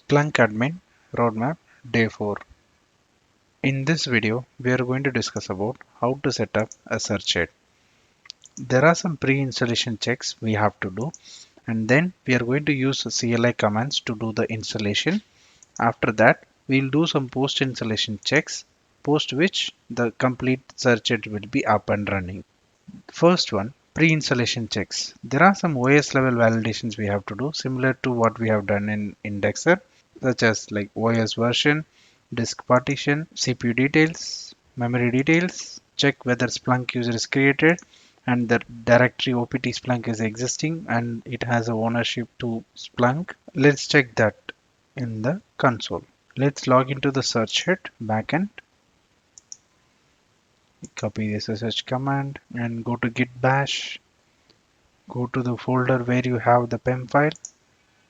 Splunk Admin Roadmap Day 4. In this video, we are going to discuss about how to set up a search head. There are some pre-installation checks we have to do, and then we are going to use CLI commands to do the installation. After that, we'll do some post-installation checks, post which the complete search head will be up and running. First one, pre-installation checks. There are some OS level validations we have to do, similar to what we have done in Indexer, such as like OS version, disk partition, CPU details, memory details, check whether Splunk user is created and the directory opt Splunk is existing and it has a ownership to Splunk. Let's check that in the console. Let's log into the search head backend. Copy the SSH command and go to git bash. Go to the folder where you have the PEM file.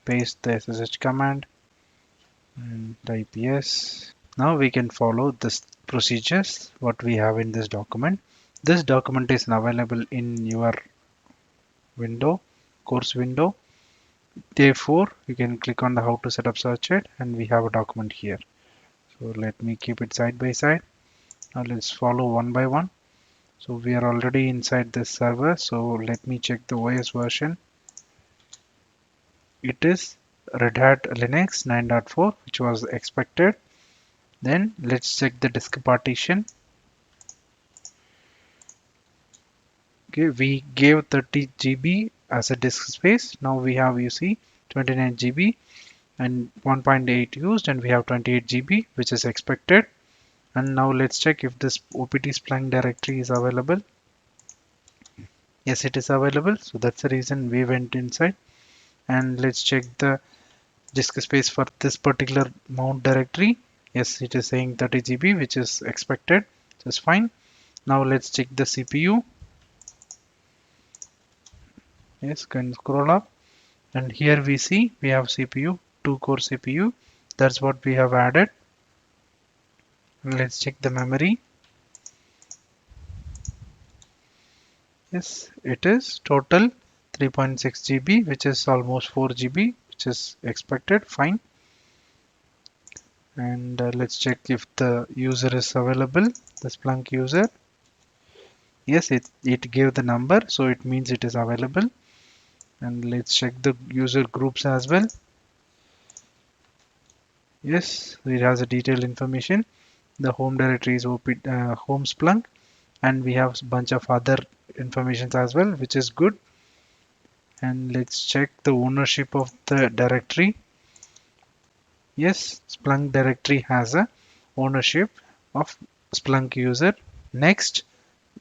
Paste the SSH command and type yes. Now we can follow this procedures what we have in this document. This document is available in your window, course window. Therefore, you can click on the how to set up search head and we have a document here. So let me keep it side by side. Now let's follow one by one. So we are already inside this server. So let me check the OS version. It is Red Hat Linux 9.4, which was expected. Then let's check the disk partition. Okay, we gave 30 GB as a disk space. Now we have, you see, 29 GB and 1.8 used, and we have 28 GB, which is expected. And now let's check if this opt Splunk directory is available. Yes, it is available. So that's the reason we went inside. And let's check the disk space for this particular mount directory. Yes, it is saying 30 GB, which is expected. Just fine. Now let's check the CPU. Yes, can scroll up. And here we see we have CPU, 2-core CPU. That's what we have added. Let's check the memory. Yes, it is total 3.6 GB, which is almost 4 GB, which is expected. Fine. And let's check if the user is available, the Splunk user. Yes, it gave the number, so it means it is available. And let's check the user groups as well. Yes, it has a detailed information. The home directory is home Splunk, and we have a bunch of other informations as well, which is good. And let's check the ownership of the directory. Yes, Splunk directory has a ownership of Splunk user. Next,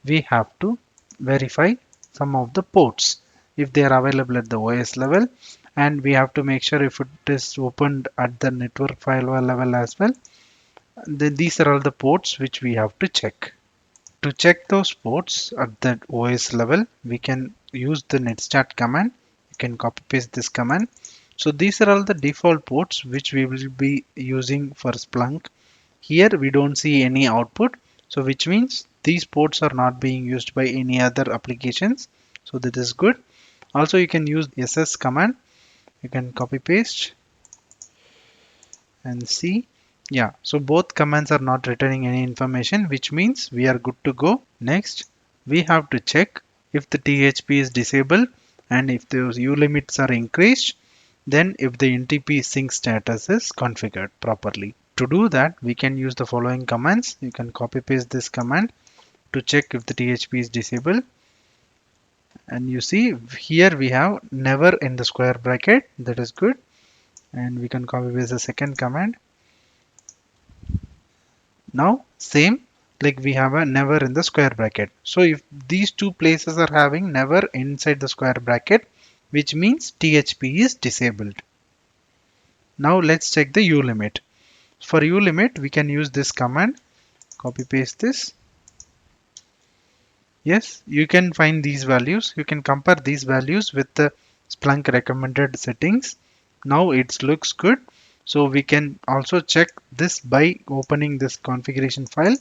we have to verify some of the ports if they are available at the OS level, and we have to make sure if it is opened at the network firewall level as well. Then these are all the ports which we have to check. To check those ports at the OS level, we can use the netstat command. You can copy paste this command. So these are all the default ports which we will be using for Splunk. Here we don't see any output, so which means these ports are not being used by any other applications. So that is good. Also, you can use ss command. You can copy paste and see. Yeah, so both commands are not returning any information, which means we are good to go. Next, we have to check if the THP is disabled and if those U limits are increased, then if the NTP sync status is configured properly. To do that, we can use the following commands. You can copy paste this command to check if the THP is disabled. And you see here we have never in the square bracket. That is good. And we can copy paste the second command. Now same, like we have a never in the square bracket. So if these two places are having never inside the square bracket, which means THP is disabled. Now let's check the U limit. For U limit, we can use this command. Copy paste this. Yes, you can find these values. You can compare these values with the Splunk recommended settings. Now it looks good. So we can also check this by opening this configuration file.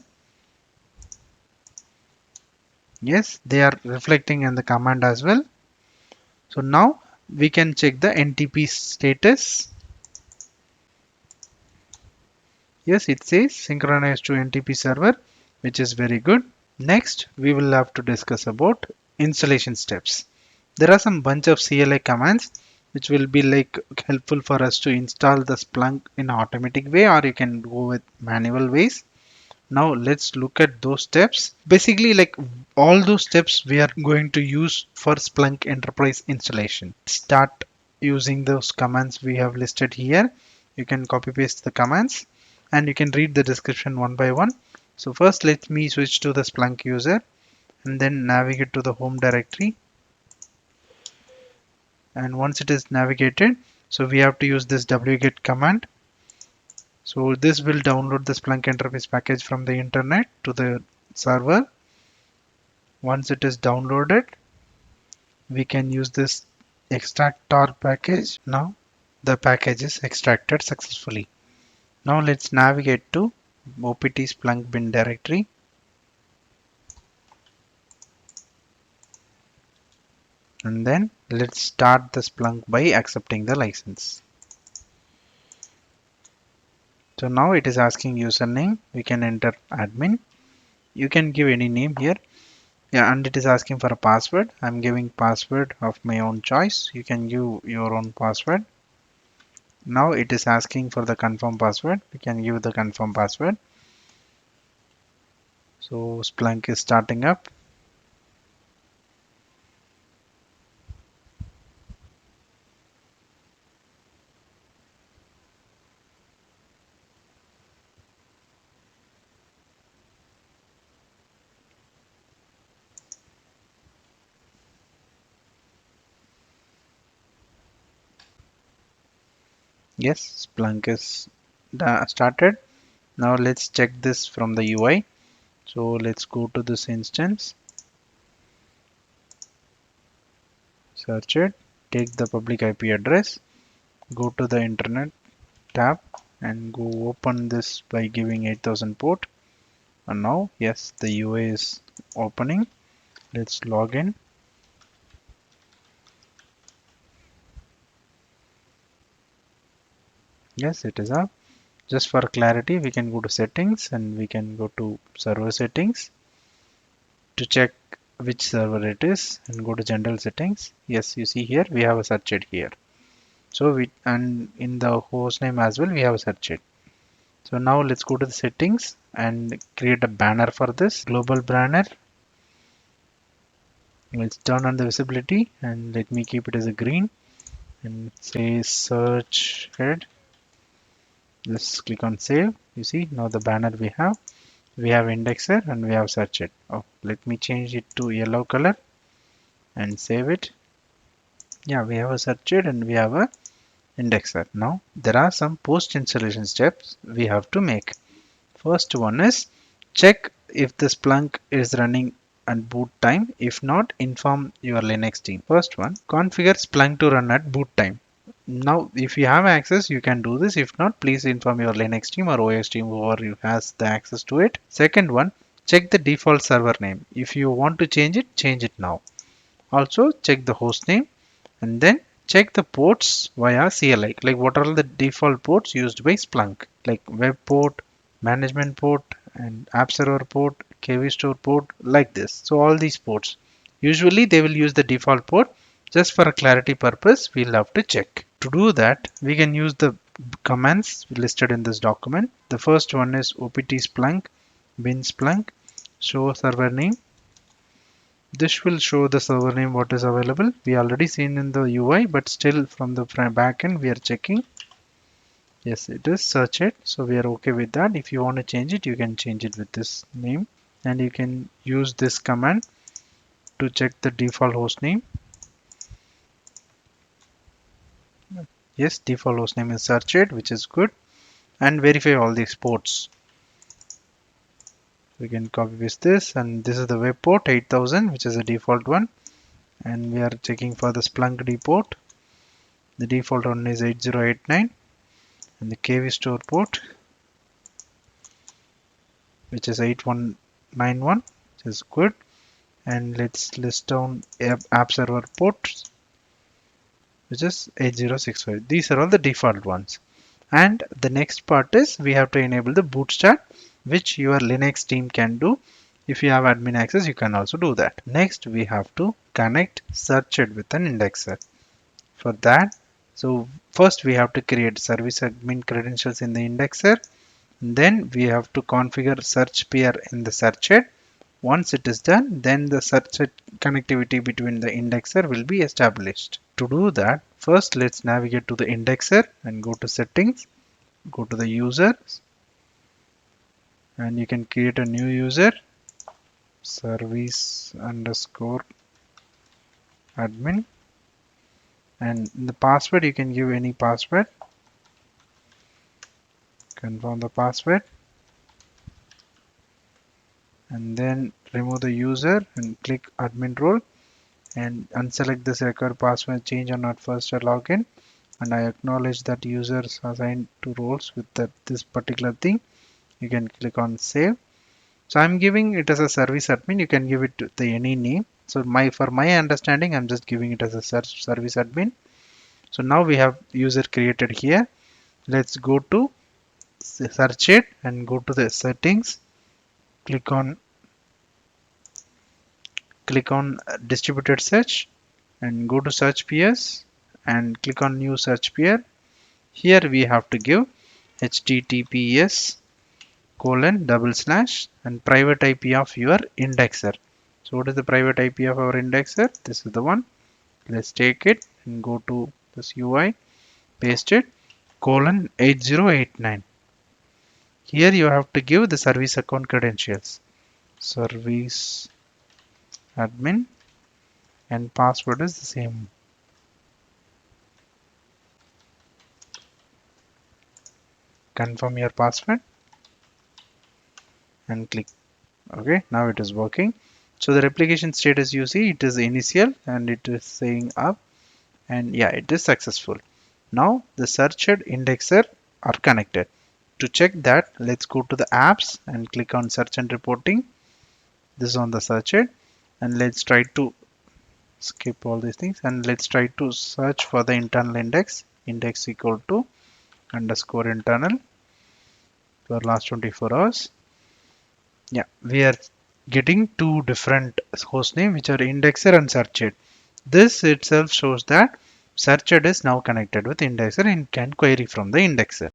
Yes, they are reflecting in the command as well. So now we can check the NTP status. Yes, it says synchronized to NTP server, which is very good. Next, we will have to discuss about installation steps. There are some bunch of CLI commands which will be like helpful for us to install the Splunk in automatic way, or you can go with manual ways. Now let's look at those steps. Basically, like all those steps we are going to use for Splunk Enterprise installation. Start using those commands we have listed here. You can copy paste the commands and you can read the description one by one. So first let me switch to the Splunk user and then navigate to the home directory. And once it is navigated, so we have to use this wget command. So this will download the Splunk Enterprise package from the internet to the server. Once it is downloaded, we can use this extract tar package. Now the package is extracted successfully. Now let's navigate to opt splunk bin directory and then let's start the Splunk by accepting the license. So now it is asking username. We can enter admin. You can give any name here. Yeah, and it is asking for a password. I'm giving password of my own choice. You can give your own password. Now it is asking for the confirm password. We can give the confirm password. So Splunk is starting up. Yes, Splunk is started. Now let's check this from the UI. So let's go to this instance, search it, take the public IP address, go to the internet tab and go open this by giving 8000 port. And now, yes, the UI is opening. Let's log in. Yes, it is up. Just for clarity, we can go to settings and we can go to server settings to check which server it is and go to general settings. Yes, you see here we have a search it here. So we and in the host name as well we have a search it. So now let's go to the settings and create a banner for this global banner. Let's turn on the visibility and let me keep it as a green and say search head. Let's click on save. You see now the banner we have indexer and we have search it. Oh, let me change it to yellow color and save it. Yeah, we have a search it and we have a indexer. Now there are some post installation steps we have to make. First one is check if the Splunk is running at boot time. If not, inform your Linux team. First one, configure Splunk to run at boot time. Now, if you have access, you can do this. If not, please inform your Linux team or OS team, whoever has the access to it. Second one, check the default server name. If you want to change it now. Also, check the host name and then check the ports via CLI. Like what are the default ports used by Splunk? Like web port, management port, and app server port, KV store port, like this. So all these ports. Usually they will use the default port. Just for a clarity purpose, we'll have to check. To do that, we can use the commands listed in this document. The first one is opt splunk bin splunk show server name. This will show the server name what is available. We already seen in the UI, but still from the backend we are checking. Yes, it is search it. So we are okay with that. If you want to change it, you can change it with this name, and you can use this command to check the default host name. Yes, default host name is search it, which is good, and verify all these ports. We can copy paste this, and this is the web port 8000, which is the default one, and we are checking for the Splunk D port. The default one is 8089. And the KV store port, which is 8191, which is good. And let's list down app server ports, which is 8065. These are all the default ones. And the next part is we have to enable the bootstrap, which your Linux team can do. If you have admin access, you can also do that. Next, we have to connect search it with an indexer. For that, so first we have to create service admin credentials in the indexer. Then we have to configure search peer in the search head. Once it is done, then the search connectivity between the indexer will be established. To do that, first let's navigate to the indexer and go to settings, go to the users, and you can create a new user, service underscore admin, and the password you can give any password, confirm the password, and then remove the user and click admin role and unselect this required password change or not first a login, and I acknowledge that users assigned to roles with this particular thing. You can click on save. So I'm giving it as a service admin. You can give it the any name. So for my understanding, I'm just giving it as a service admin. So now we have user created here. Let's go to search it and go to the settings. Click on distributed search and go to search peers and click on new search peer. Here we have to give https colon double slash and private IP of your indexer. So what is the private IP of our indexer? This is the one. Let's take it and go to this UI, paste it, colon 8089. Here you have to give the service account credentials. Service admin and password is the same. Confirm your password and click. Okay, now it is working. So the replication status you see, it is initial and it is saying up, and yeah, it is successful. Now the searched indexer are connected. To check that, let's go to the apps and click on search and reporting. This is on the searched, and let's try to skip all these things and let's try to search for the internal index equal to underscore internal for last 24 hours. Yeah, we are getting two different host name which are indexer and searched. This itself shows that searched is now connected with indexer and can query from the indexer.